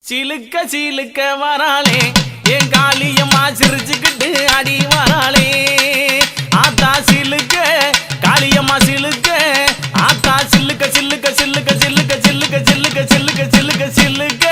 சிலுக்க சிலுக்க வராளே என் காளியம்மா சிரிச்சுக்கிட்டு அடி வராளே ஆத்தா சிலுக்க காளியம்மா சிலுக்க ஆத்தா சில்லுக்க சில்லுக்க சில்லுக்க சில்லுக்க சில்லுக்க சில்லுக்க சில்லுக்க சில்லுக்க சில்லுக்க